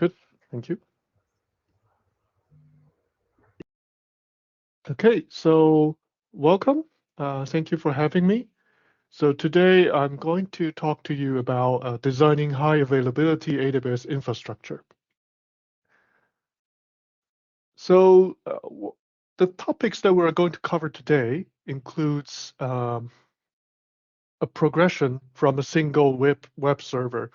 Good, thank you. Okay, so welcome. Thank you for having me. So today I'm going to talk to you about designing high availability AWS infrastructure. So the topics that we're going to cover today includes a progression from a single web server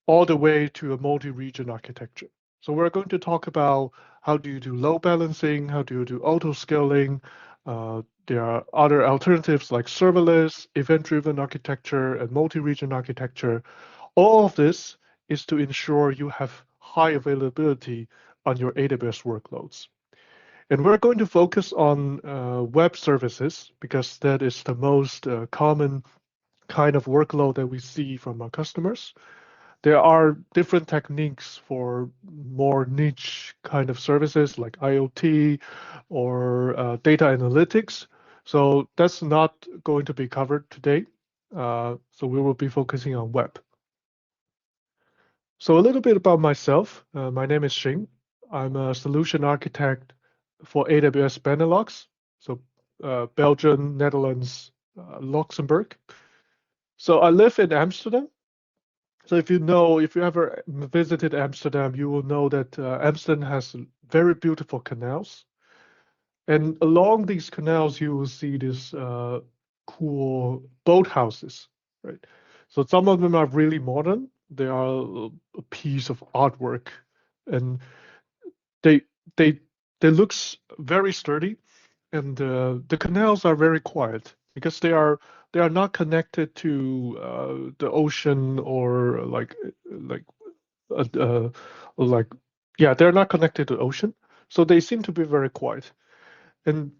all the way to a multi-region architecture. So we're going to talk about how do you do load balancing, how do you do auto scaling. There are other alternatives like serverless, event-driven architecture, and multi-region architecture. All of this is to ensure you have high availability on your AWS workloads. And we're going to focus on web services because that is the most common kind of workload that we see from our customers. There are different techniques for more niche kind of services like IoT or data analytics. So that's not going to be covered today. So we will be focusing on web. So a little bit about myself. My name is Xing. I'm a solution architect for AWS Benelux, so Belgium, Netherlands, Luxembourg. So I live in Amsterdam. So if you ever visited Amsterdam, you will know that Amsterdam has very beautiful canals. And along these canals, you will see these cool boathouses, right? So some of them are really modern. They are a piece of artwork, and they they they looks very sturdy, and the canals are very quiet because they are not connected to the ocean or uh, uh, like yeah, they're not connected to the ocean, so they seem to be very quiet. And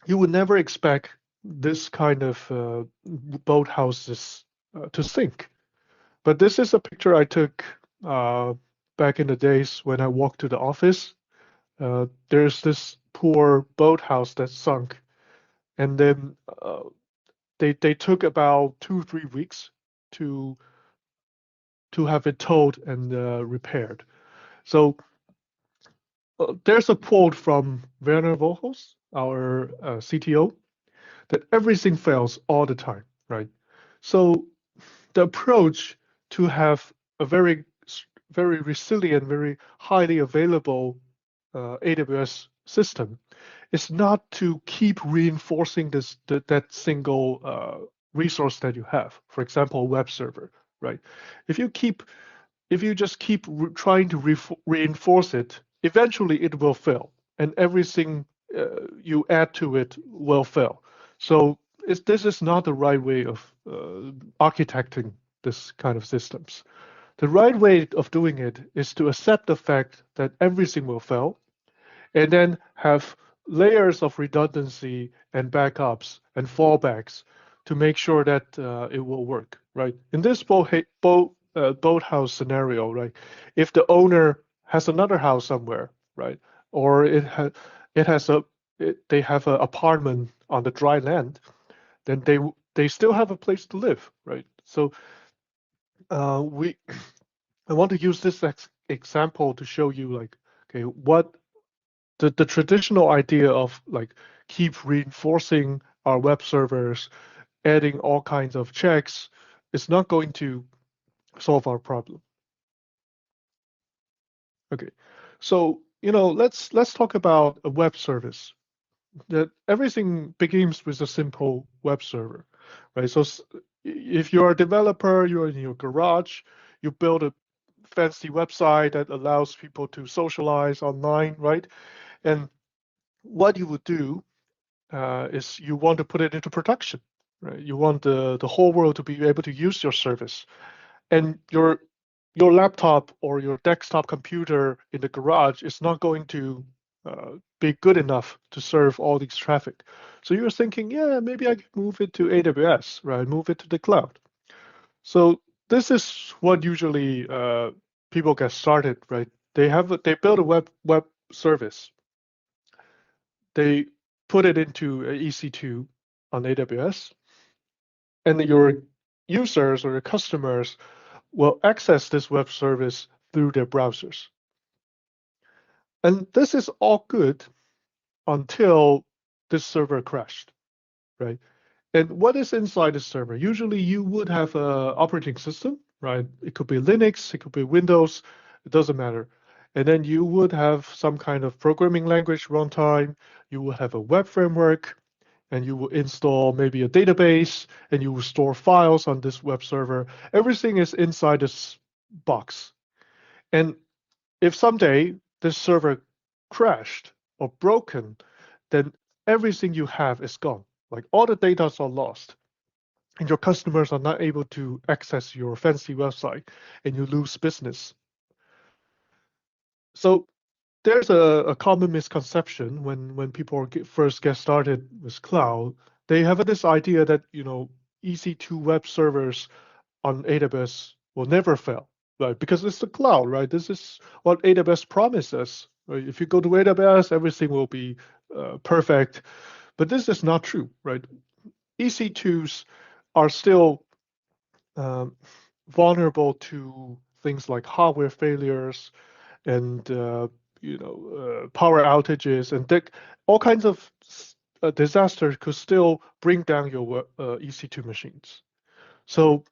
you would never expect this kind of boathouses to sink. But this is a picture I took back in the days when I walked to the office. There's this poor boathouse that sunk, and then they took about 2 3 weeks to have it towed and repaired. So there's a quote from Werner Volhos, our CTO, that everything fails all the time, right? So the approach to have a very resilient, very highly available AWS system is not to keep reinforcing that single resource that you have. For example, web server, right? If you keep if you just keep trying to reinforce it, eventually it will fail, and everything you add to it will fail. So this is not the right way of architecting this kind of systems. The right way of doing it is to accept the fact that everything will fail, and then have layers of redundancy and backups and fallbacks to make sure that it will work, right? In this boathouse scenario, right? If the owner has another house somewhere, right, or it has a they have an apartment on the dry land, then they still have a place to live, right? So we I want to use this example to show you like, okay, what the traditional idea of like keep reinforcing our web servers, adding all kinds of checks is not going to solve our problem. Okay, so let's talk about a web service. That everything begins with a simple web server, right? So if you're a developer, you're in your garage, you build a fancy website that allows people to socialize online, right? And what you would do is you want to put it into production, right? You want the whole world to be able to use your service, and your laptop or your desktop computer in the garage is not going to be good enough to serve all these traffic. So you're thinking, yeah, maybe I can move it to AWS, right? Move it to the cloud. So this is what usually people get started, right? They build a web service. They put it into EC2 on AWS, and your users or your customers will access this web service through their browsers. And this is all good until this server crashed, right? And what is inside the server? Usually you would have a operating system, right? It could be Linux, it could be Windows, it doesn't matter. And then you would have some kind of programming language runtime, you will have a web framework, and you will install maybe a database, and you will store files on this web server. Everything is inside this box. And if someday this server crashed or broken, then everything you have is gone. Like all the data are lost, and your customers are not able to access your fancy website, and you lose business. So there's a common misconception when people first get started with cloud. They have this idea that EC2 web servers on AWS will never fail, right? Because it's the cloud, right? This is what AWS promises. Right? If you go to AWS, everything will be perfect, but this is not true, right? EC2s are still um, vulnerable to things like hardware failures and power outages and all kinds of disasters could still bring down your EC2 machines. So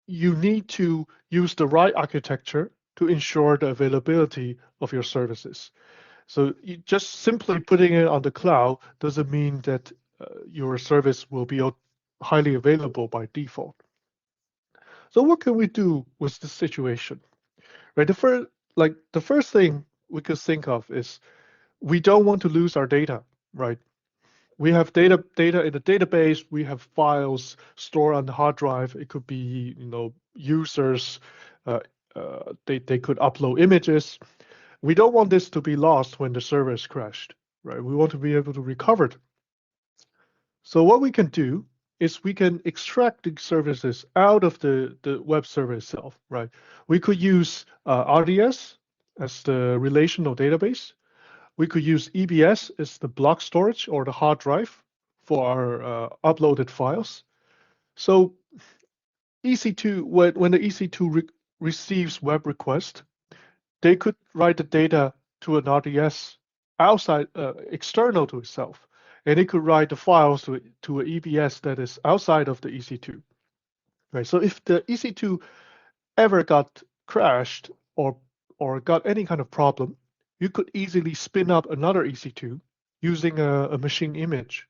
you need to use the right architecture to ensure the availability of your services. So just simply putting it on the cloud doesn't mean that your service will be highly available by default. So what can we do with this situation? Right, the first thing we could think of is we don't want to lose our data, right? We have data in the database, we have files stored on the hard drive. It could be, users, uh, they could upload images. We don't want this to be lost when the server is crashed, right? We want to be able to recover it. So what we can do is we can extract the services out of the web server itself, right? We could use RDS as the relational database. We could use EBS as the block storage or the hard drive for our uploaded files. So EC2, when the EC2 receives web request, they could write the data to an RDS outside, external to itself, and it could write the files to an EBS that is outside of the EC2. Right. So if the EC2 ever got crashed or got any kind of problem, you could easily spin up another EC2 using a machine image,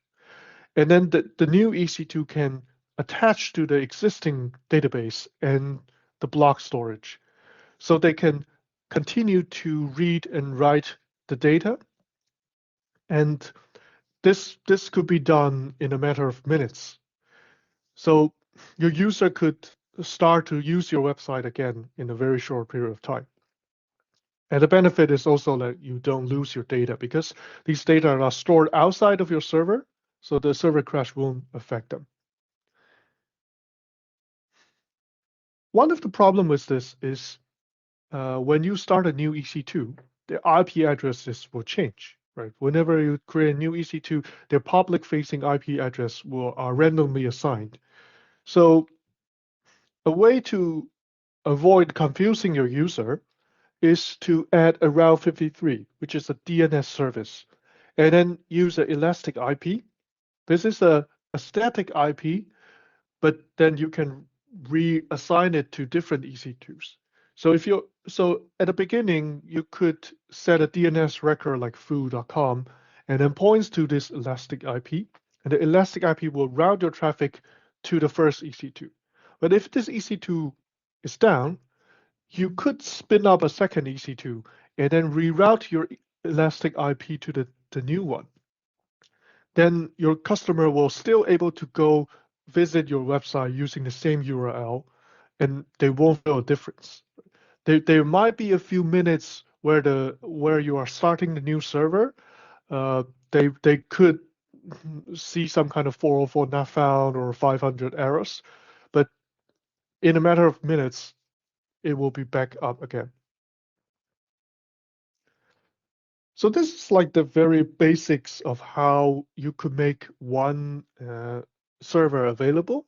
and then the new EC2 can attach to the existing database and the block storage, so they can continue to read and write the data. And this could be done in a matter of minutes. So your user could start to use your website again in a very short period of time. And the benefit is also that you don't lose your data because these data are stored outside of your server, so the server crash won't affect them. One of the problems with this is when you start a new EC2, the IP addresses will change, right? Whenever you create a new EC2, their public-facing IP address are randomly assigned. So a way to avoid confusing your user is to add a Route 53, which is a DNS service, and then use an elastic IP. This is a static IP, but then you can reassign it to different EC2s. So at the beginning, you could set a DNS record like foo.com and then points to this elastic IP, and the elastic IP will route your traffic to the first EC2. But if this EC2 is down, you could spin up a second EC2 and then reroute your elastic IP to the new one. Then your customer will still able to go visit your website using the same URL, and they won't feel a difference. There might be a few minutes where you are starting the new server. They could see some kind of 404 not found or 500 errors, but in a matter of minutes, it will be back up again. So this is like the very basics of how you could make one server available,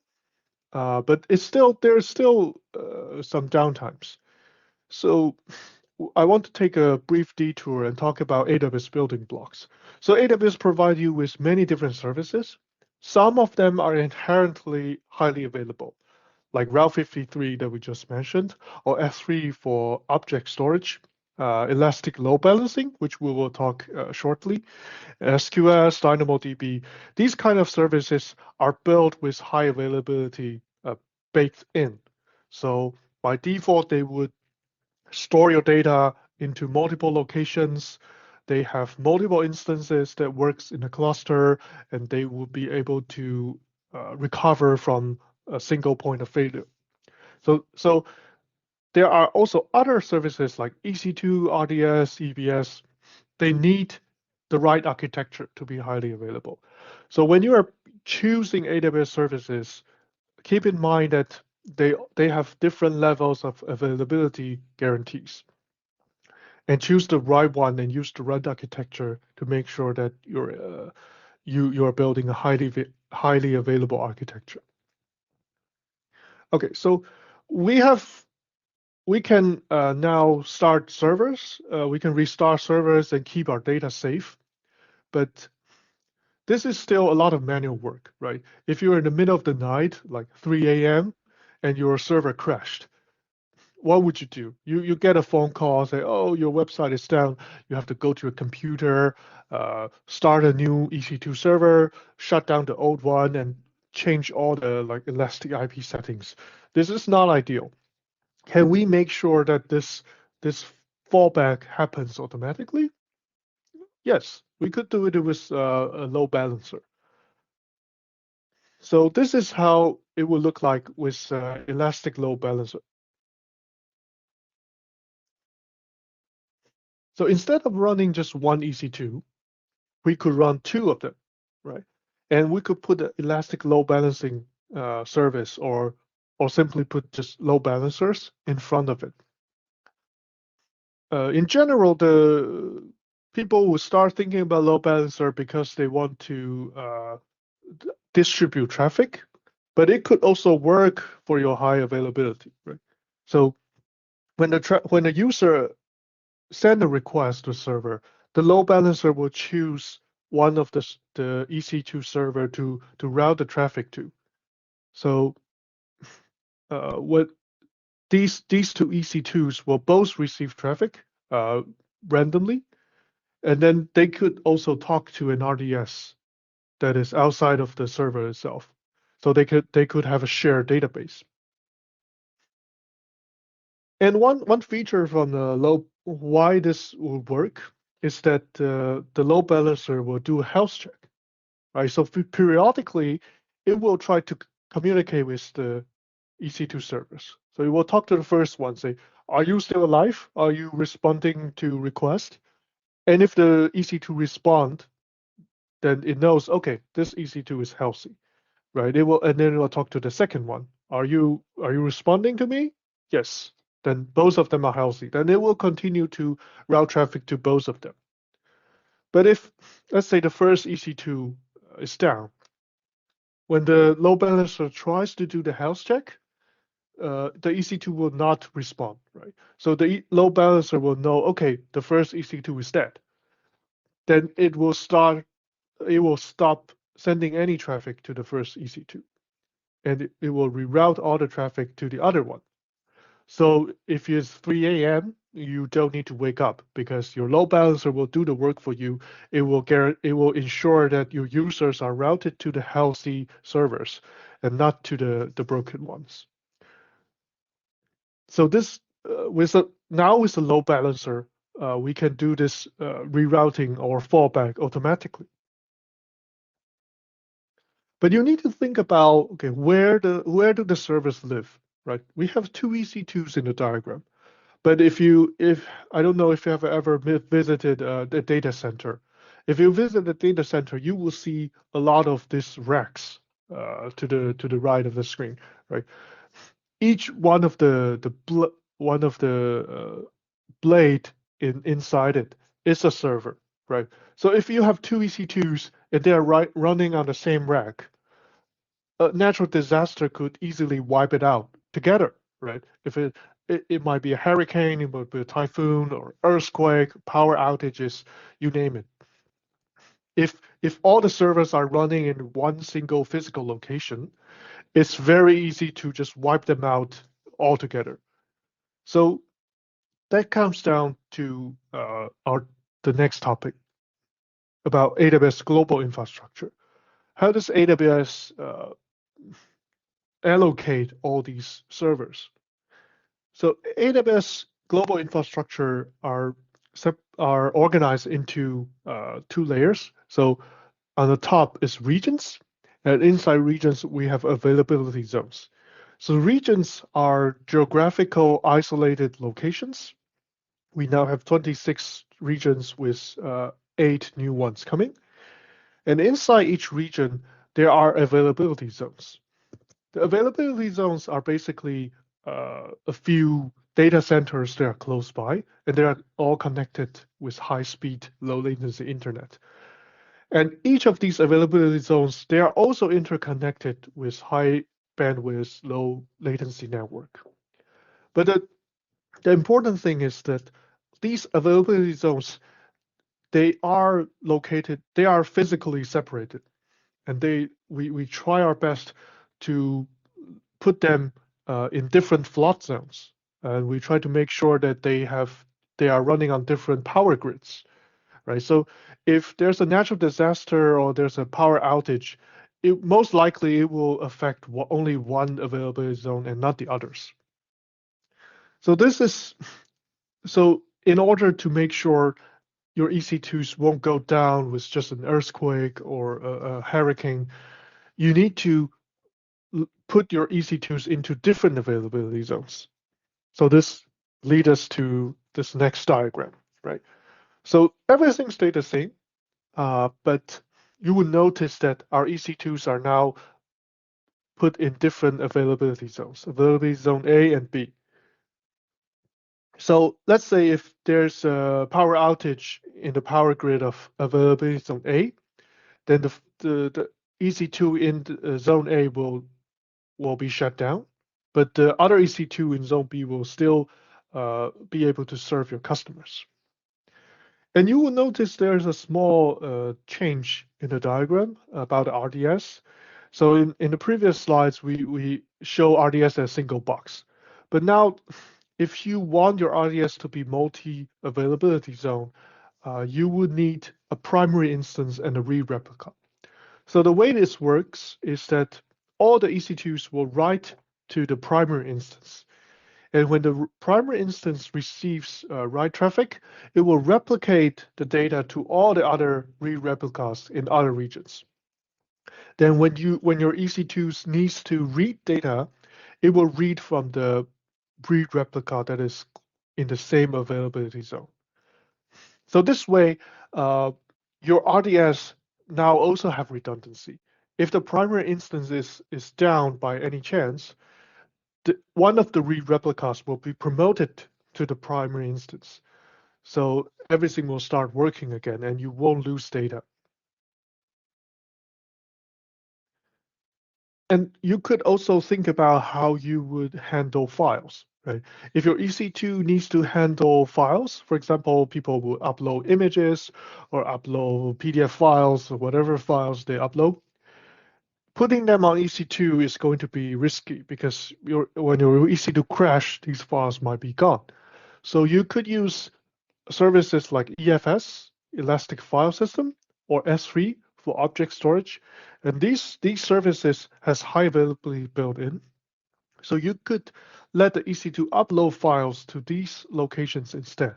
but there's still some downtimes. So I want to take a brief detour and talk about AWS building blocks. So AWS provide you with many different services. Some of them are inherently highly available, like Route 53 that we just mentioned, or S3 for object storage, Elastic Load Balancing, which we will talk shortly, SQS, DynamoDB. These kind of services are built with high availability baked in. So by default, they would store your data into multiple locations. They have multiple instances that works in a cluster, and they will be able to recover from a single point of failure. So there are also other services like EC2, RDS, EBS. They need the right architecture to be highly available. So when you are choosing AWS services, keep in mind that they have different levels of availability guarantees. And choose the right one and use the right architecture to make sure that you're building a highly available architecture. Okay, so we can now start servers. We can restart servers and keep our data safe, but this is still a lot of manual work, right? If you're in the middle of the night, like 3 a.m., and your server crashed, what would you do? You get a phone call, say, oh, your website is down. You have to go to a computer, start a new EC2 server, shut down the old one, and change all the like Elastic IP settings. This is not ideal. Can we make sure that this fallback happens automatically? Yes, we could do it with a load balancer. So this is how it will look like with Elastic Load Balancer. So instead of running just one EC2, we could run two of them, right? And we could put the Elastic Load Balancing service or simply put just load balancers in front of it. In general, the people will start thinking about load balancer because they want to distribute traffic, but it could also work for your high availability, right? So when the user send a request to a server, the load balancer will choose one of the EC2 server to route the traffic to. So what these two EC2s will both receive traffic randomly, and then they could also talk to an RDS that is outside of the server itself. So they could have a shared database. And one feature from the why this will work is that the load balancer will do a health check, right? So periodically, it will try to communicate with the EC2 servers. So it will talk to the first one, say, are you still alive? Are you responding to request? And if the EC2 respond, then it knows, okay, this EC2 is healthy, right? And then it will talk to the second one. Are you responding to me? Yes. Then both of them are healthy. Then it will continue to route traffic to both of them. But if, let's say, the first EC2 is down, when the load balancer tries to do the health check, the EC2 will not respond, right? So the load balancer will know, okay, the first EC2 is dead. Then it will stop sending any traffic to the first EC2, and it will reroute all the traffic to the other one. So if it's 3 a.m., you don't need to wake up because your load balancer will do the work for you. It will ensure that your users are routed to the healthy servers and not to the broken ones. So this with a load balancer, we can do this rerouting or fallback automatically. But you need to think about, okay, where do the servers live, right? We have two EC2s in the diagram. But if I don't know if you have ever visited the data center. If you visit the data center, you will see a lot of these racks to the right of the screen, right? Each one of the blade inside it is a server, right? So if you have two EC2s and they are running on the same rack, a natural disaster could easily wipe it out together, right? it might be a hurricane, it might be a typhoon or earthquake, power outages, you name it. If all the servers are running in one single physical location, it's very easy to just wipe them out altogether. So that comes down to the next topic about AWS global infrastructure. How does AWS allocate all these servers? So AWS global infrastructure are organized into two layers. So on the top is regions, and inside regions we have availability zones. So regions are geographical isolated locations. We now have 26 regions with 8 new ones coming. And inside each region, there are availability zones. The availability zones are basically a few data centers that are close by, and they are all connected with high-speed, low-latency internet. And each of these availability zones, they are also interconnected with high bandwidth, low latency network. But the important thing is that these availability zones, they are physically separated, and we try our best to put them in different flood zones, and we try to make sure that they are running on different power grids, right? So if there's a natural disaster or there's a power outage, most likely it will affect only one availability zone and not the others. So in order to make sure your EC2s won't go down with just an earthquake or a hurricane, you need to put your EC2s into different availability zones. So this leads us to this next diagram, right? So everything stayed the same, but you will notice that our EC2s are now put in different availability zones, availability zone A and B. So let's say if there's a power outage in the power grid of availability zone A, then the EC2 in zone A will be shut down, but the other EC2 in zone B will still be able to serve your customers. And you will notice there's a small change in the diagram about RDS. So in the previous slides, we show RDS as a single box. But now, if you want your RDS to be multi-availability zone, you would need a primary instance and a re-replica. So the way this works is that all the EC2s will write to the primary instance. And when the primary instance receives write traffic, it will replicate the data to all the other re-replicas in other regions. Then when your EC2 needs to read data, it will read from the read replica that is in the same availability zone. So this way, your RDS now also have redundancy. If the primary instance is down by any chance, one of the read replicas will be promoted to the primary instance. So everything will start working again and you won't lose data. And you could also think about how you would handle files, right? If your EC2 needs to handle files, for example, people will upload images or upload PDF files or whatever files they upload, putting them on EC2 is going to be risky because when your EC2 crash, these files might be gone. So you could use services like EFS, Elastic File System, or S3 for object storage. And these services has high availability built in. So you could let the EC2 upload files to these locations instead.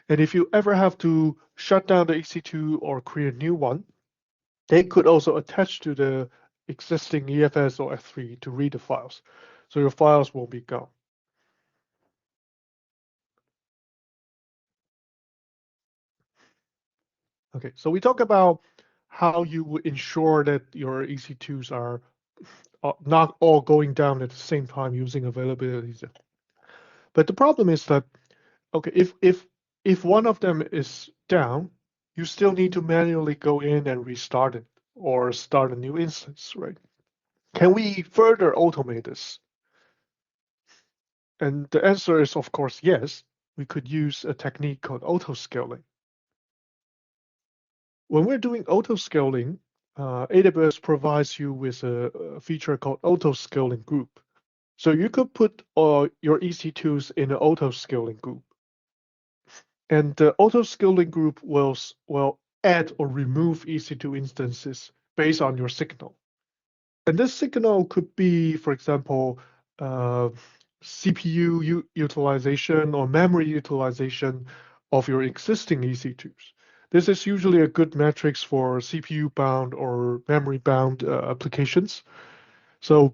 And if you ever have to shut down the EC2 or create a new one, they could also attach to the existing EFS or S3 to read the files. So your files won't be gone. Okay, so we talk about how you would ensure that your EC2s are not all going down at the same time using availability. But the problem is that, okay, if one of them is down, you still need to manually go in and restart it or start a new instance, right? Can we further automate this? And the answer is, of course, yes. We could use a technique called auto-scaling. When we're doing auto-scaling, AWS provides you with a feature called auto-scaling group. So you could put your EC2s in an auto-scaling group. And the auto-scaling group will add or remove EC2 instances based on your signal. And this signal could be, for example, CPU utilization or memory utilization of your existing EC2s. This is usually a good metrics for CPU-bound or memory-bound applications. So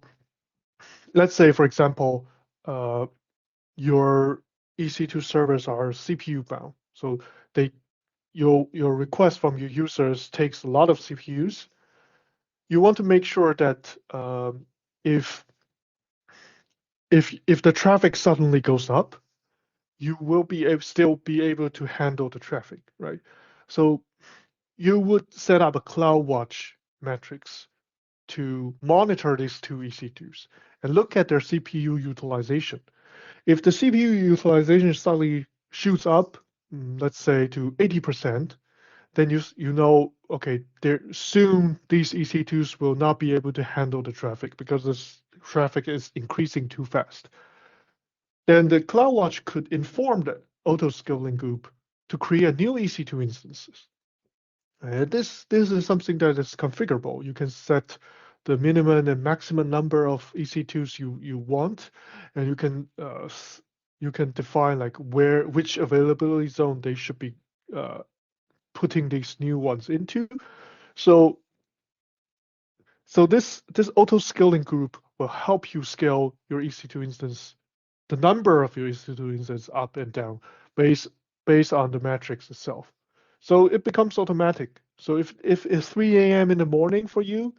let's say, for example, your EC2 servers are CPU-bound. So your request from your users takes a lot of CPUs. You want to make sure that if the traffic suddenly goes up, you will still be able to handle the traffic, right? So you would set up a CloudWatch metrics to monitor these two EC2s and look at their CPU utilization. If the CPU utilization suddenly shoots up, let's say to 80%, then you know, okay, soon these EC2s will not be able to handle the traffic because this traffic is increasing too fast. Then the CloudWatch could inform the auto-scaling group to create new EC2 instances. This is something that is configurable. You can set the minimum and maximum number of EC2s you want, and you can define like which availability zone they should be putting these new ones into. So this auto-scaling group will help you scale your EC2 instance, the number of your EC2 instances up and down based on the matrix itself. So it becomes automatic. So if it's 3 a.m. in the morning for you,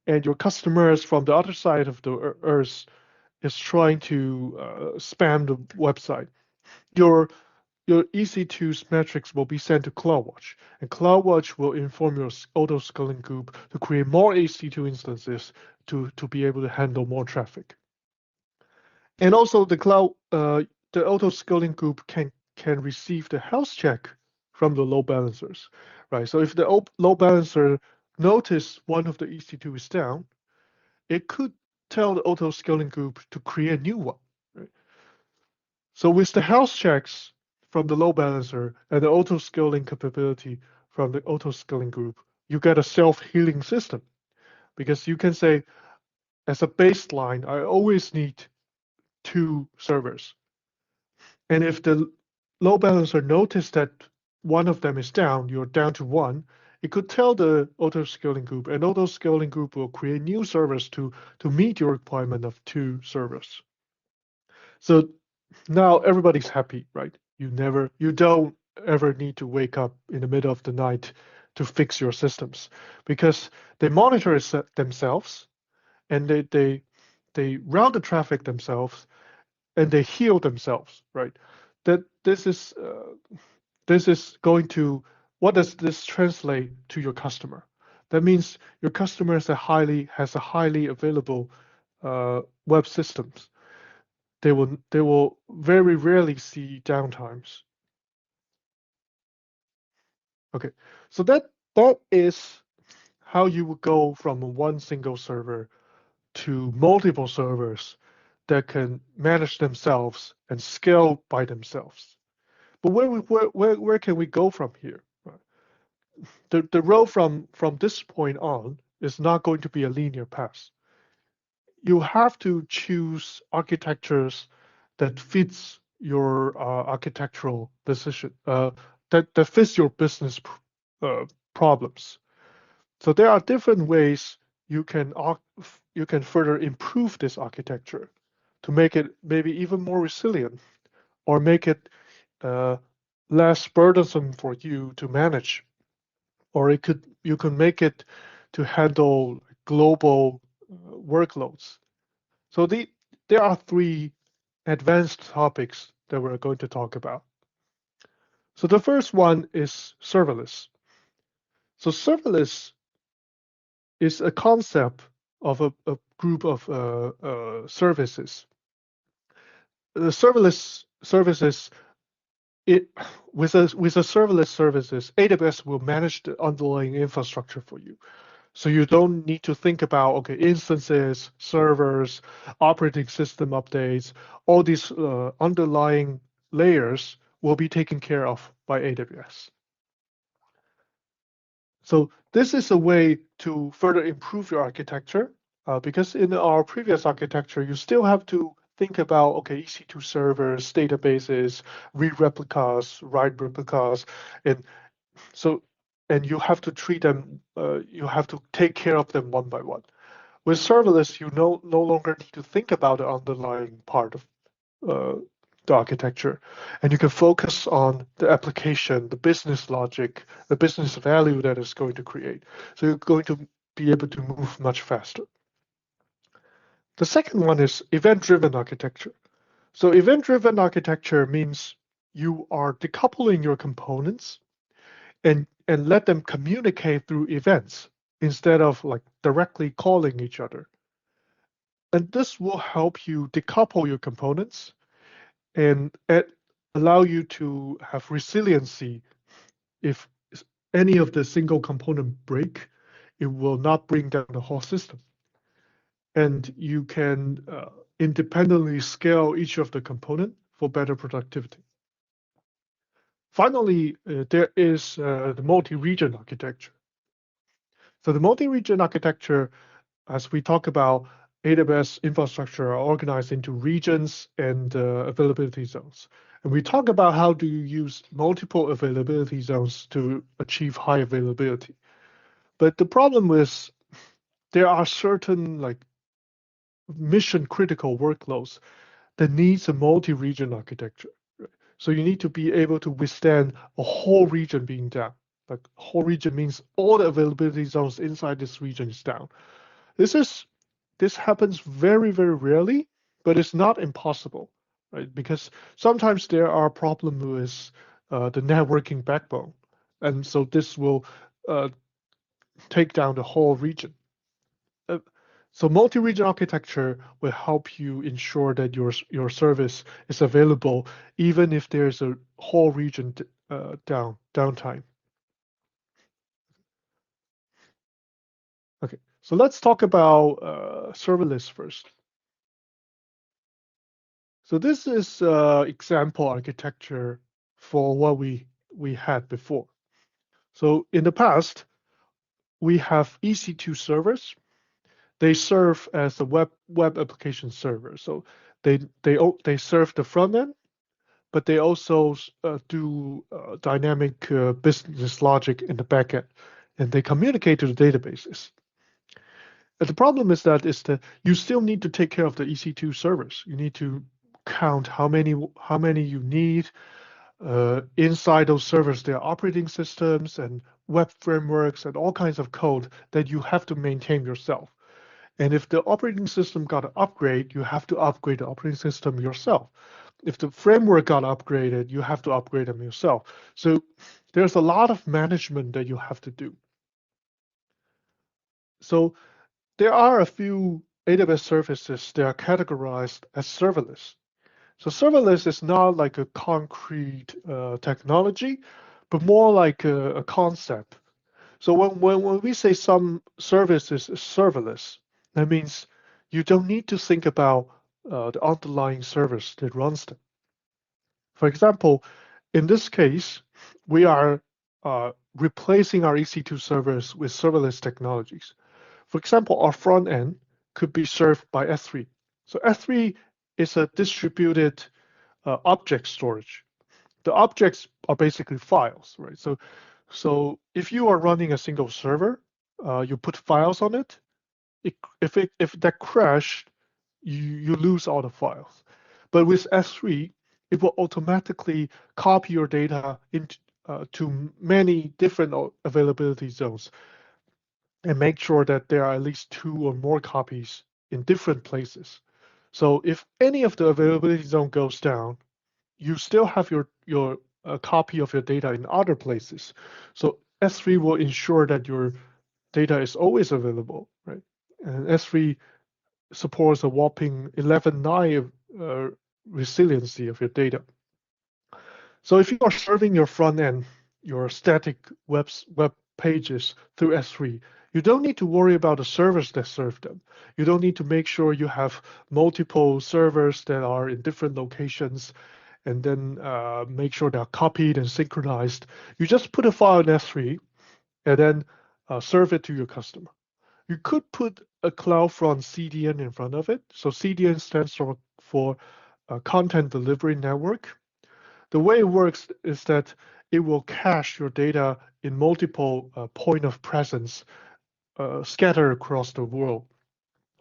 and your customers from the other side of the earth is trying to spam the website, your EC2's metrics will be sent to CloudWatch, and CloudWatch will inform your auto-scaling group to create more EC2 instances to be able to handle more traffic. And also the auto-scaling group can receive the health check from the load balancers, right? So if the load balancer notice one of the EC2 is down, it could tell the auto-scaling group to create a new one, right? So with the health checks from the load balancer and the auto-scaling capability from the auto-scaling group, you get a self-healing system because you can say, as a baseline, I always need 2 servers. And if the load balancer notices that one of them is down, you're down to 1, it could tell the auto-scaling group, and auto-scaling group will create new servers to meet your requirement of 2 servers. So now everybody's happy, right? You don't ever need to wake up in the middle of the night to fix your systems because they monitor it themselves and they route the traffic themselves and they heal themselves, right? That this is going to, what does this translate to your customer? That means your customer has a highly available web systems. They will very rarely see downtimes. Okay, so that is how you would go from one single server to multiple servers that can manage themselves and scale by themselves. But where can we go from here? The road from this point on is not going to be a linear path. You have to choose architectures that fits your architectural decision, that fits your business problems. So there are different ways you can further improve this architecture to make it maybe even more resilient or make it less burdensome for you to manage, or you can make it to handle global workloads. So there are 3 advanced topics that we're going to talk about. So the first one is serverless. So serverless is a concept of a group of services the serverless services, with a serverless services, AWS will manage the underlying infrastructure for you. So you don't need to think about, okay, instances, servers, operating system updates, all these underlying layers will be taken care of by AWS. So this is a way to further improve your architecture, because in our previous architecture, you still have to think about, okay, EC2 servers, databases, read replicas, write replicas, and so, and you have to treat them, you have to take care of them one by one. With serverless, you no longer need to think about the underlying part of uh, the architecture, and you can focus on the application, the business logic, the business value that it's going to create. So you're going to be able to move much faster. The second one is event-driven architecture. So event-driven architecture means you are decoupling your components and let them communicate through events instead of like directly calling each other. And this will help you decouple your components and allow you to have resiliency. If any of the single component break, it will not bring down the whole system. And you can independently scale each of the component for better productivity. Finally, there is the multi-region architecture. So the multi-region architecture, as we talk about, AWS infrastructure are organized into regions and availability zones. And we talk about how do you use multiple availability zones to achieve high availability. But the problem is there are certain like mission critical workloads that needs a multi-region architecture. So you need to be able to withstand a whole region being down. Like whole region means all the availability zones inside this region is down. This happens very, very rarely, but it's not impossible, right? Because sometimes there are problems with the networking backbone, and so this will uh, take down the whole region. Uh, so multi-region architecture will help you ensure that your service is available even if there's a whole region downtime. Okay, so let's talk about serverless first. So this is example architecture for what we had before. So in the past, we have EC2 servers. They serve as a web application server. So they serve the front end, but they also do dynamic business logic in the back end, and they communicate to the databases. And the problem is that you still need to take care of the EC2 servers. You need to count how many you need. Inside those servers, there are operating systems and web frameworks and all kinds of code that you have to maintain yourself. And if the operating system got an upgrade, you have to upgrade the operating system yourself. If the framework got upgraded, you have to upgrade them yourself. So there's a lot of management that you have to do. So there are a few AWS services that are categorized as serverless. So serverless is not like a concrete technology, but more like a concept. So when we say some services is serverless, that means you don't need to think about the underlying service that runs them. For example, in this case, we are replacing our EC2 servers with serverless technologies. For example, our front end could be served by S3. So S3 is a distributed object storage. The objects are basically files, right? So if you are running a single server, you put files on it. If that crashed, you lose all the files. But with S3, it will automatically copy your data into to many different availability zones and make sure that there are at least 2 or more copies in different places. So if any of the availability zone goes down, you still have your copy of your data in other places. So S3 will ensure that your data is always available, right? And S3 supports a whopping 11.9 resiliency of your data. So if you are serving your front end, your static web pages through S3, you don't need to worry about the servers that serve them. You don't need to make sure you have multiple servers that are in different locations and then make sure they're copied and synchronized. You just put a file in S3 and then serve it to your customer. You could put a CloudFront CDN in front of it. So CDN stands for Content Delivery Network. The way it works is that it will cache your data in multiple point of presence scattered across the world.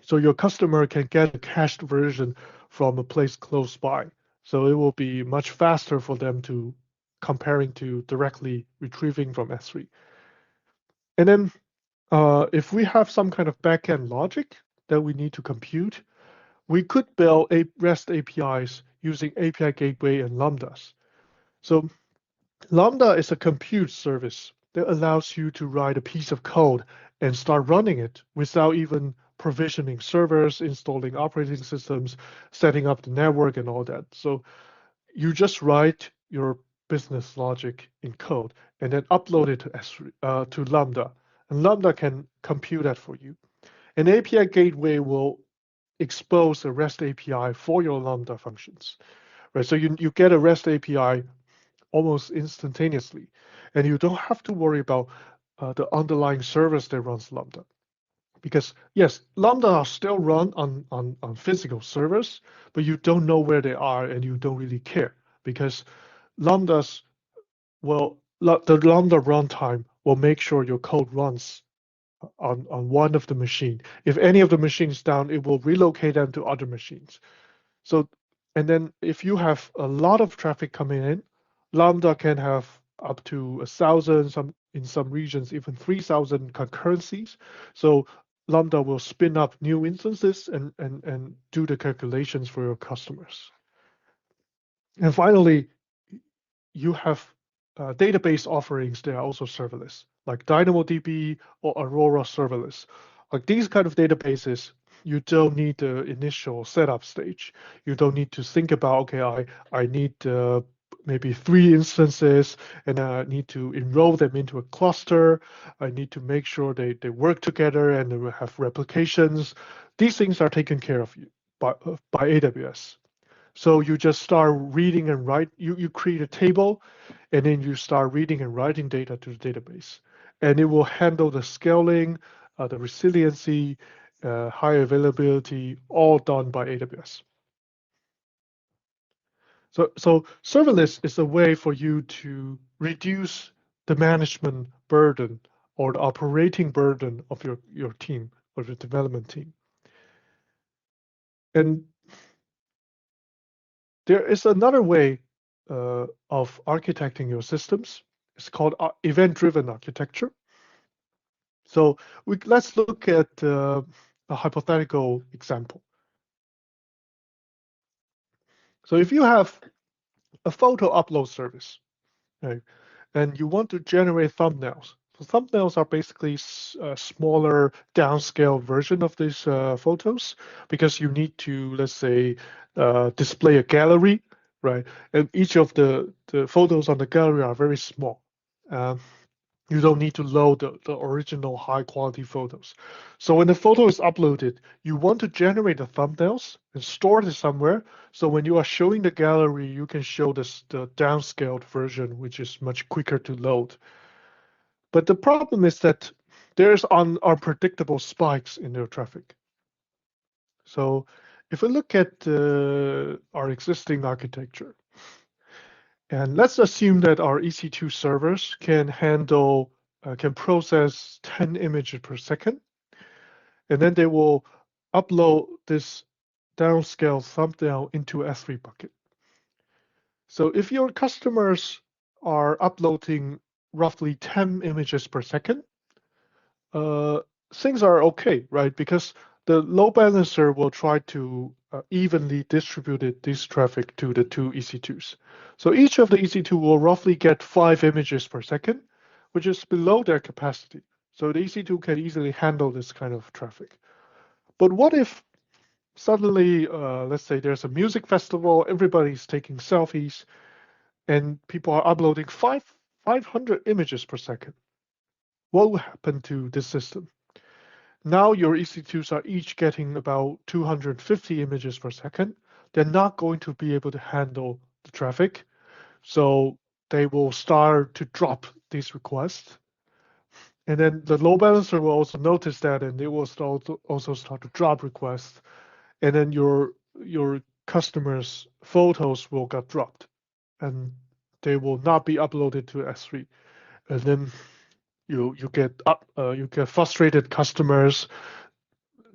So your customer can get a cached version from a place close by. So it will be much faster for them to comparing to directly retrieving from S3. And then if we have some kind of backend logic that we need to compute, we could build REST APIs using API Gateway and Lambdas. So Lambda is a compute service that allows you to write a piece of code and start running it without even provisioning servers, installing operating systems, setting up the network and all that. So you just write your business logic in code and then upload it to Lambda. And Lambda can compute that for you. An API gateway will expose a REST API for your Lambda functions. Right? So you get a REST API almost instantaneously. And you don't have to worry about the underlying service that runs Lambda. Because yes, Lambda are still run on physical servers, but you don't know where they are and you don't really care because Lambdas, well, the Lambda runtime will make sure your code runs on one of the machine. If any of the machines down, it will relocate them to other machines. So, and then if you have a lot of traffic coming in, Lambda can have up to 1,000, in some regions even 3,000 concurrencies. So Lambda will spin up new instances and do the calculations for your customers. And finally, you have database offerings that are also serverless, like DynamoDB or Aurora Serverless. Like these kind of databases, you don't need the initial setup stage. You don't need to think about, okay, I need maybe 3 instances and I need to enroll them into a cluster. I need to make sure they work together and they will have replications. These things are taken care of by AWS. So you just start reading and write, you create a table and then you start reading and writing data to the database. And it will handle the scaling, the resiliency, high availability, all done by AWS. So serverless is a way for you to reduce the management burden or the operating burden of your team or the development team. And there is another way of architecting your systems. It's called event-driven architecture. So let's look at a hypothetical example. So if you have a photo upload service, right, and you want to generate thumbnails. So thumbnails are basically a smaller downscale version of these photos because you need to, let's say, display a gallery, right? And each of the photos on the gallery are very small. You don't need to load the original high quality photos. So when the photo is uploaded, you want to generate the thumbnails and store it somewhere. So when you are showing the gallery, you can show the downscaled version, which is much quicker to load. But the problem is that there's unpredictable spikes in their traffic. So if we look at our existing architecture, and let's assume that our EC2 servers can process 10 images per second, and then they will upload this downscale thumbnail into S3 bucket. So if your customers are uploading roughly 10 images per second, things are okay, right? Because the load balancer will try to evenly distribute this traffic to the 2 EC2s. So each of the EC2 will roughly get 5 images per second, which is below their capacity. So the EC2 can easily handle this kind of traffic. But what if Suddenly, let's say there's a music festival, everybody's taking selfies, and people are uploading 500 images per second. What will happen to this system? Now your EC2s are each getting about 250 images per second. They're not going to be able to handle the traffic, so they will start to drop these requests. And then the load balancer will also notice that, and it will also start to drop requests. And then your customers' photos will get dropped, and they will not be uploaded to S3. And then you get frustrated customers.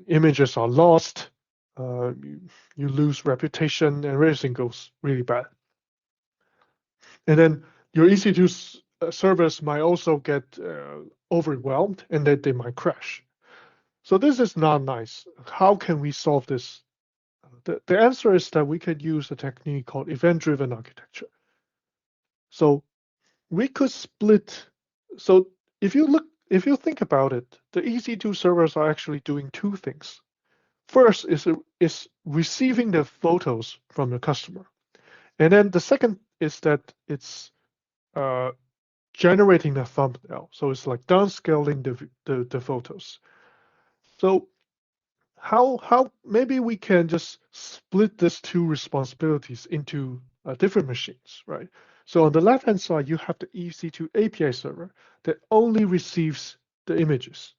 Images are lost. You lose reputation, and everything goes really bad. And then your EC2 servers might also get overwhelmed, and then they might crash. So this is not nice. How can we solve this? The answer is that we could use a technique called event-driven architecture. So we could split. So if you think about it, the EC2 servers are actually doing two things. First is receiving the photos from the customer, and then the second is that it's generating the thumbnail. So it's like downscaling the photos. So how maybe we can just split these two responsibilities into different machines, right? So on the left-hand side, you have the EC2 API server that only receives the images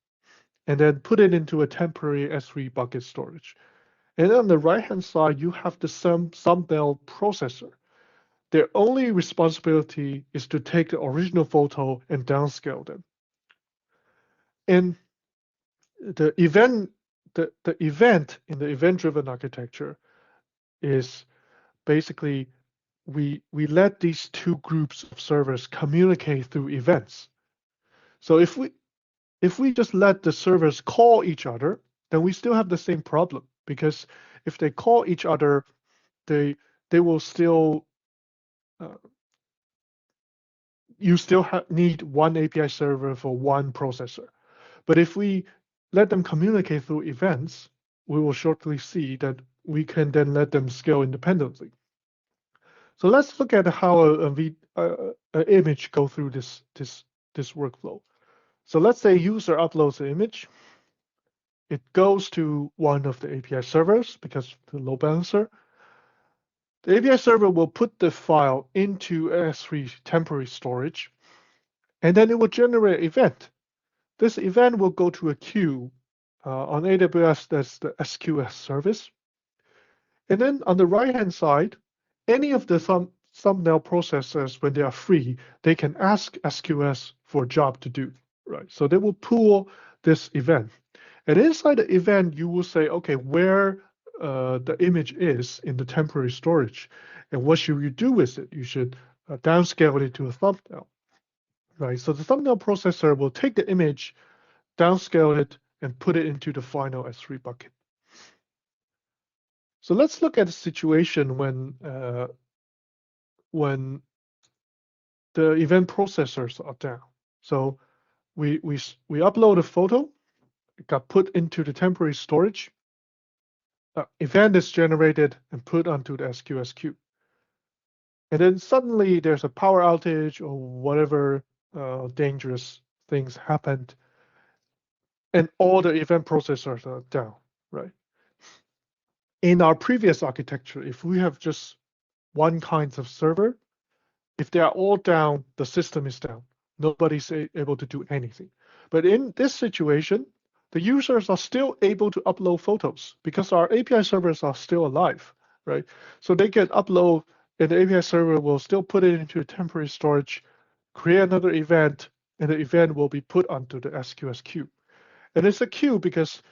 and then put it into a temporary S3 bucket storage. And on the right-hand side, you have the thumbnail processor. Their only responsibility is to take the original photo and downscale them. And the event in the event-driven architecture is basically we let these two groups of servers communicate through events. So if we just let the servers call each other, then we still have the same problem, because if they call each other, they will still you still need one API server for one processor. But if we let them communicate through events, we will shortly see that we can then let them scale independently. So let's look at how an image go through this workflow. So let's say user uploads an image. It goes to one of the API servers because the load balancer. The API server will put the file into S3 temporary storage, and then it will generate an event. This event will go to a queue. On AWS, that's the SQS service. And then on the right-hand side, any of the thumbnail processors, when they are free, they can ask SQS for a job to do, right? So they will pull this event. And inside the event, you will say, okay, where the image is in the temporary storage, and what should you do with it? You should downscale it to a thumbnail, right? So the thumbnail processor will take the image, downscale it, and put it into the final S3 bucket. So let's look at a situation when the event processors are down. So we upload a photo, it got put into the temporary storage. Event is generated and put onto the SQS queue. And then suddenly there's a power outage or whatever dangerous things happened, and all the event processors are down, right? In our previous architecture, if we have just one kind of server, if they are all down, the system is down. Nobody's able to do anything. But in this situation, the users are still able to upload photos because our API servers are still alive, right? So they can upload, and the API server will still put it into a temporary storage, create another event, and the event will be put onto the SQS queue. And it's a queue because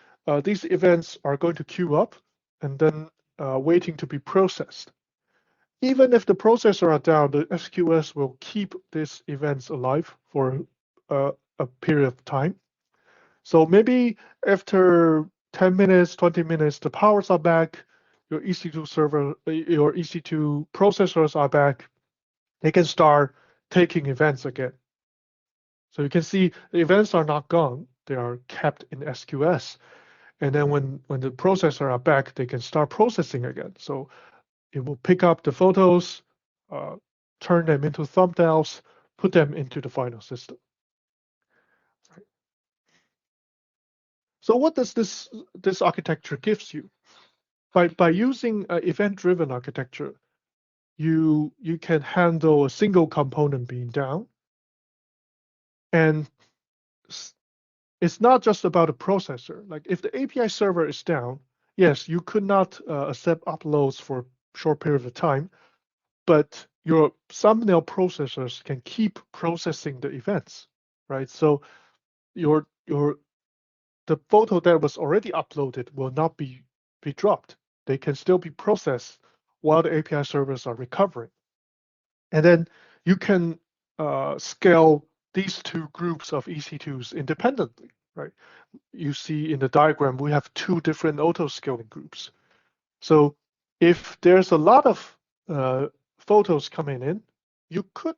these events are going to queue up and then waiting to be processed. Even if the processor are down, the SQS will keep these events alive for a period of time. So maybe after 10 minutes, 20 minutes, the powers are back, your EC2 server, your EC2 processors are back, they can start taking events again. So you can see the events are not gone, they are kept in SQS. And then when the processor are back, they can start processing again. So it will pick up the photos, turn them into thumbnails, put them into the final system. So what does this architecture gives you? By using event-driven architecture, you can handle a single component being down, and it's not just about a processor. Like if the API server is down, yes, you could not accept uploads for a short period of time, but your thumbnail processors can keep processing the events, right? So the photo that was already uploaded will not be dropped. They can still be processed while the API servers are recovering. And then you can scale these two groups of EC2s independently, right? You see in the diagram, we have two different auto-scaling groups. So if there's a lot of photos coming in, you could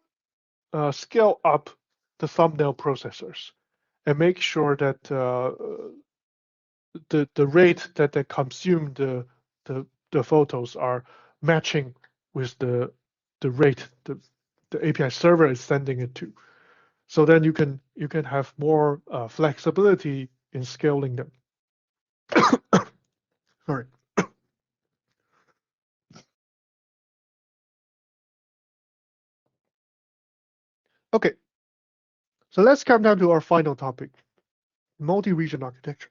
scale up the thumbnail processors and make sure that the rate that they consume the photos are matching with the rate the API server is sending it to. So then you can have more flexibility in scaling them. Sorry. Okay, so let's come down to our final topic, multi-region architecture.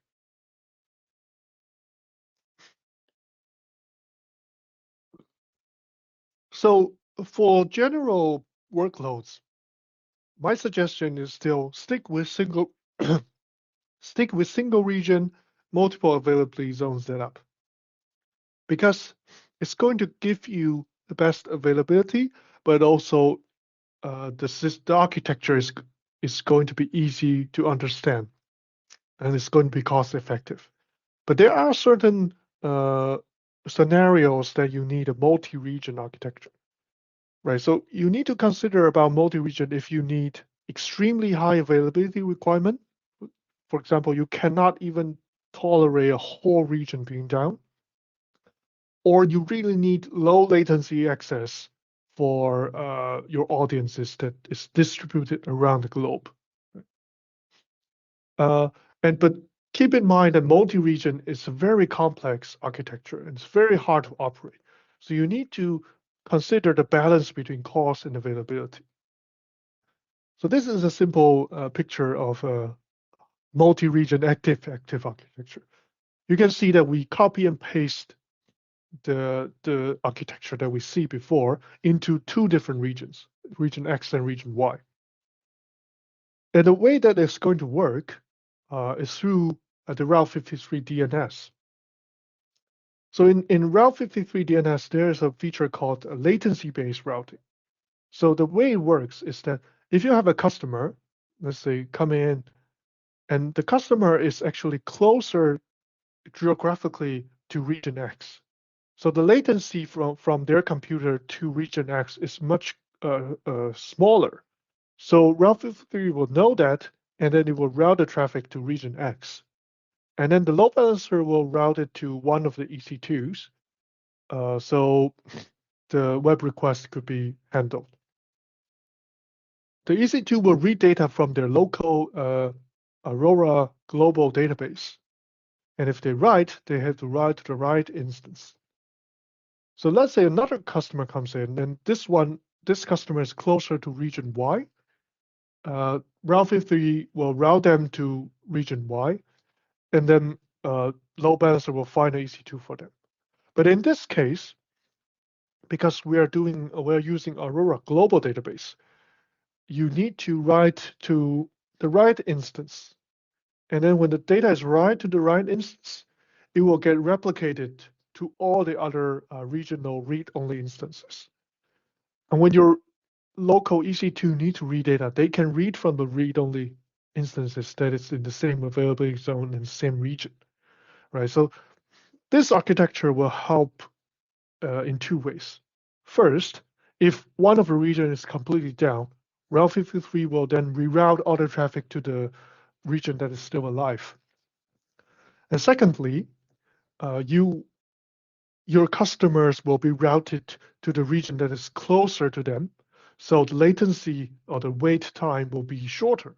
So for general workloads, my suggestion is still stick with single region, multiple availability zones setup, because it's going to give you the best availability, but also the architecture is going to be easy to understand, and it's going to be cost effective. But there are certain scenarios that you need a multi-region architecture, right? So you need to consider about multi-region if you need extremely high availability requirement. For example, you cannot even tolerate a whole region being down, or you really need low latency access for your audiences that is distributed around the globe. But keep in mind that multi-region is a very complex architecture and it's very hard to operate. So you need to consider the balance between cost and availability. So this is a simple picture of a multi-region active architecture. You can see that we copy and paste the architecture that we see before into two different regions, region X and region Y. And the way that it's going to work is through the Route 53 DNS. So in Route 53 DNS, there's a feature called latency-based routing. So the way it works is that if you have a customer, let's say, come in, and the customer is actually closer geographically to region X. So the latency from their computer to region X is much smaller. So Route 53 will know that, and then it will route the traffic to region X. And then the load balancer will route it to one of the EC2s. So the web request could be handled. The EC2 will read data from their local Aurora global database. And if they write, they have to write to the right instance. So let's say another customer comes in, and this customer is closer to region Y. Route 53 will route them to region Y, and then load balancer will find an EC2 for them. But in this case, because we're using Aurora global database, you need to write to the right instance. And then when the data is right to the right instance, it will get replicated to all the other regional read-only instances. And when your local EC2 need to read data, they can read from the read-only instances that is in the same availability zone in the same region, right? So this architecture will help in two ways. First, if one of the region is completely down, Route 53 will then reroute all the traffic to the region that is still alive. And secondly, your customers will be routed to the region that is closer to them. So the latency or the wait time will be shorter.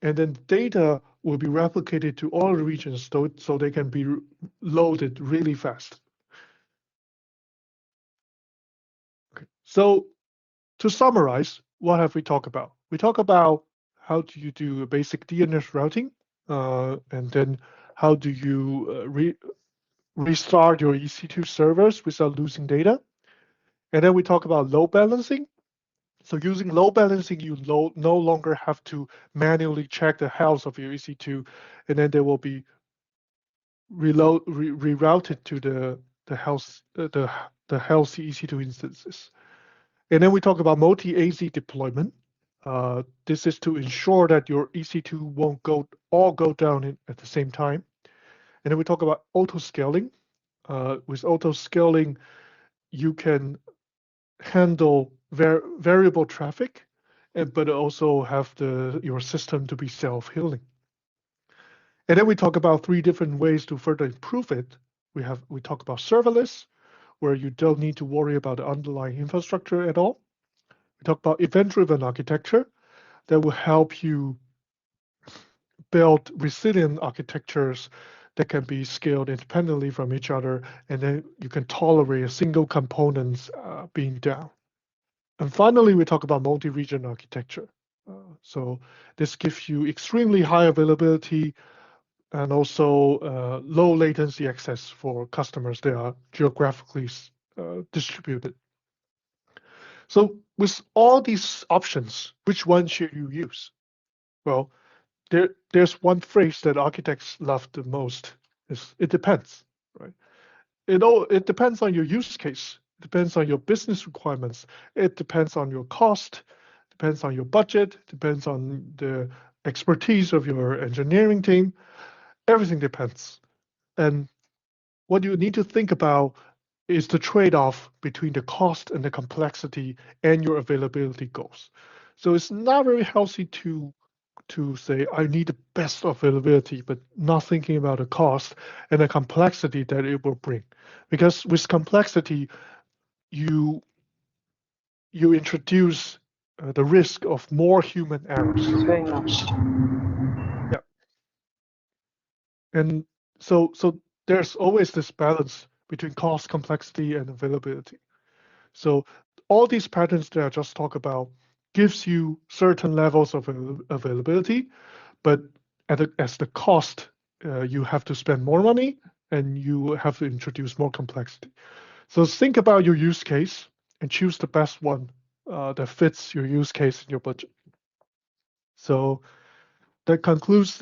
And then data will be replicated to all the regions so they can be loaded really fast. Okay. So to summarize, what have we talked about? We talk about how do you do a basic DNS routing, and then how do you restart your EC2 servers without losing data. And then we talk about load balancing. So using load balancing, you no longer have to manually check the health of your EC2, and then they will be rerouted to the healthy EC2 instances. And then we talk about multi-AZ deployment. This is to ensure that your EC2 won't all go down at the same time. And then we talk about auto scaling. With auto scaling, you can handle variable traffic, but also have your system to be self-healing. And then we talk about 3 different ways to further improve it. We talk about serverless, where you don't need to worry about the underlying infrastructure at all. We talk about event-driven architecture that will help you build resilient architectures that can be scaled independently from each other, and then you can tolerate a single components being down. And finally, we talk about multi-region architecture. So this gives you extremely high availability and also low latency access for customers that are geographically distributed. So with all these options, which one should you use? Well, there's one phrase that architects love the most. It depends, right? It depends on your use case. It depends on your business requirements. It depends on your cost. Depends on your budget. Depends on the expertise of your engineering team. Everything depends. And what you need to think about is the trade-off between the cost and the complexity and your availability goals. So it's not very healthy to say, I need the best availability, but not thinking about the cost and the complexity that it will bring. Because with complexity, you introduce the risk of more human errors. Very much. Yeah. And so there's always this balance between cost, complexity, and availability. So all these patterns that I just talked about gives you certain levels of availability, but as the cost, you have to spend more money and you have to introduce more complexity. So think about your use case and choose the best one that fits your use case and your budget. So that concludes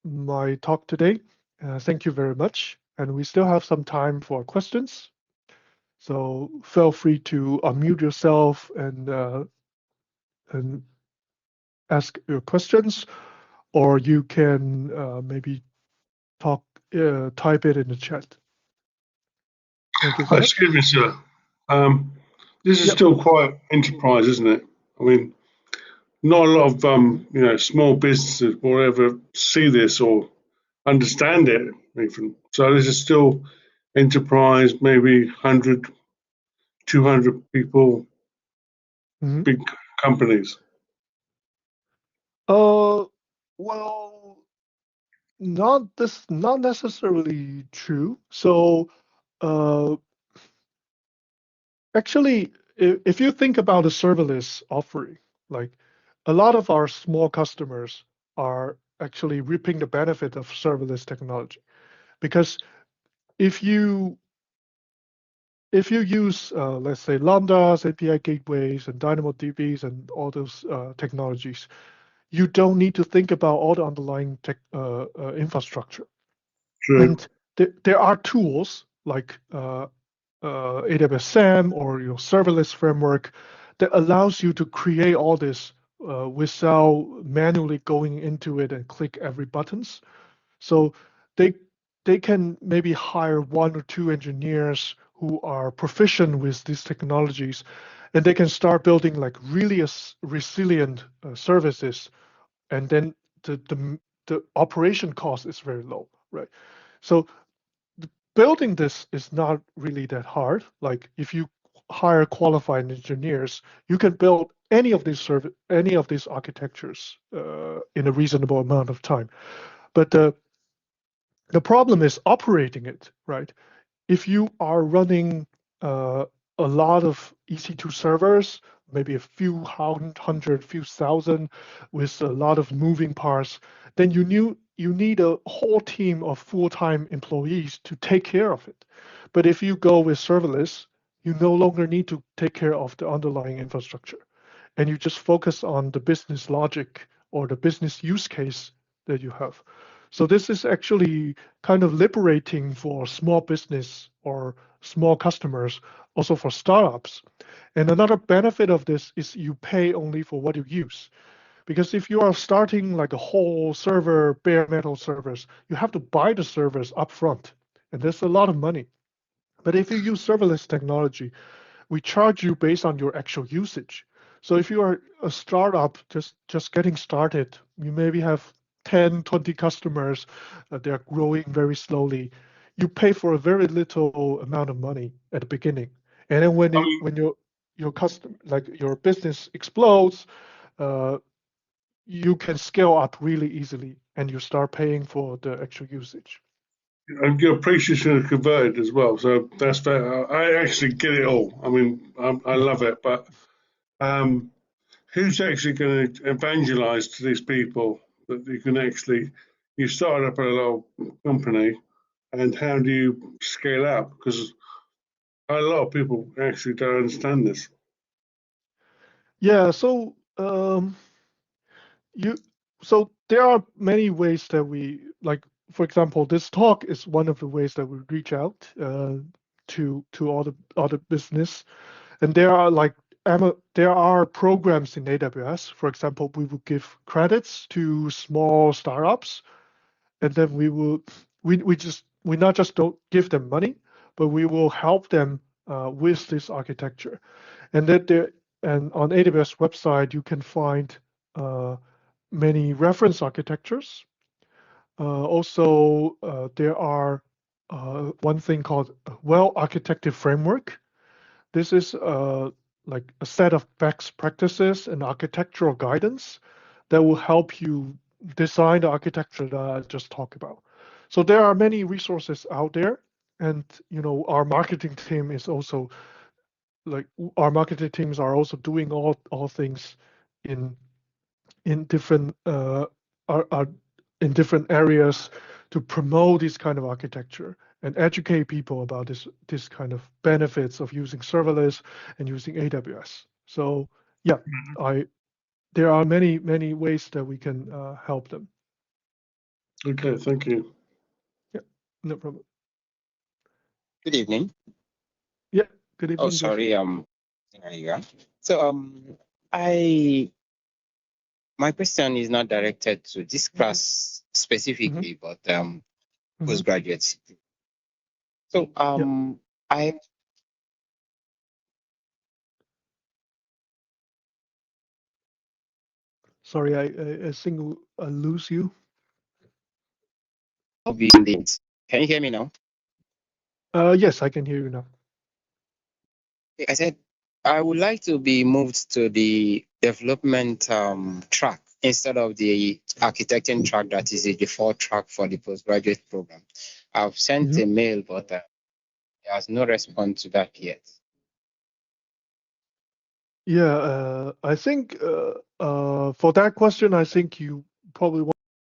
my talk today. Thank you very much. And we still have some time for questions. So feel free to unmute yourself and ask your questions, or you can maybe type it in the chat. Thank you so much. Excuse me, sir. This is Yep. still quite enterprise, isn't it? I mean, not a lot of small businesses will ever see this or understand it even. So this is still enterprise, maybe 100, 200 people, Mhm. big companies. Well, not necessarily true. So, actually, if you think about a serverless offering, like a lot of our small customers are actually reaping the benefit of serverless technology, because if you use, let's say, Lambdas, API gateways, and DynamoDBs, and all those technologies, you don't need to think about all the underlying infrastructure. True. And there are tools like AWS SAM or your serverless framework that allows you to create all this without manually going into it and click every buttons. So they can maybe hire 1 or 2 engineers who are proficient with these technologies, and they can start building like really resilient services, and then the operation cost is very low. right? So building this is not really that hard. Like if you hire qualified engineers, you can build any of these architectures in a reasonable amount of time. But the problem is operating it, right? If you are running a lot of EC2 servers, maybe a few hundred, few thousand, with a lot of moving parts, then you need a whole team of full-time employees to take care of it. But if you go with serverless, you no longer need to take care of the underlying infrastructure, and you just focus on the business logic or the business use case that you have. So this is actually kind of liberating for small business or small customers, also for startups. And another benefit of this is you pay only for what you use. Because if you are starting like a whole server, bare metal servers, you have to buy the servers upfront, and there's a lot of money. But if you use serverless technology, we charge you based on your actual usage. So if you are a startup just getting started, you maybe have 10, 20 customers, they're growing very slowly. You pay for a very little amount of money at the beginning. And then I mean, when your customer, like your business explodes, uh, you can scale up really easily and you start paying for the actual usage. and your appreciation is converted as well, so that's fair. I actually get it all. I mean, I love it, but um, who's actually going to evangelize to these people that you can actually, you started up a little company, and how do you scale up? Because a lot of people actually don't understand this. Yeah, so you so there are many ways that we like, for example, this talk is one of the ways that we reach out to all the business. And there are like there are programs in AWS. For example, we will give credits to small startups, and then we not just don't give them money, but we will help them with this architecture. And that there and on AWS website you can find uh, many reference architectures. Also, there are one thing called well-architected framework. This is like a set of best practices and architectural guidance that will help you design the architecture that I just talked about. So there are many resources out there, and our marketing team is also like our marketing teams are also doing all things in different are in different areas to promote this kind of architecture and educate people about this kind of benefits of using serverless and using AWS. So yeah, I there are many ways that we can help them. Okay, thank you. Yeah, no problem. Good evening. Yeah, good Oh, evening, Jason. sorry. There you go. So, I my question is not directed to this class specifically, but postgraduates. So, I Sorry, I think I lose you. Can you hear me now? Yes, I can hear you now. I said I would like to be moved to the development track instead of the architecting track that is the default track for the postgraduate program. I've sent a mail, but there has no response to that yet. Yeah, I think for that question, I think you probably want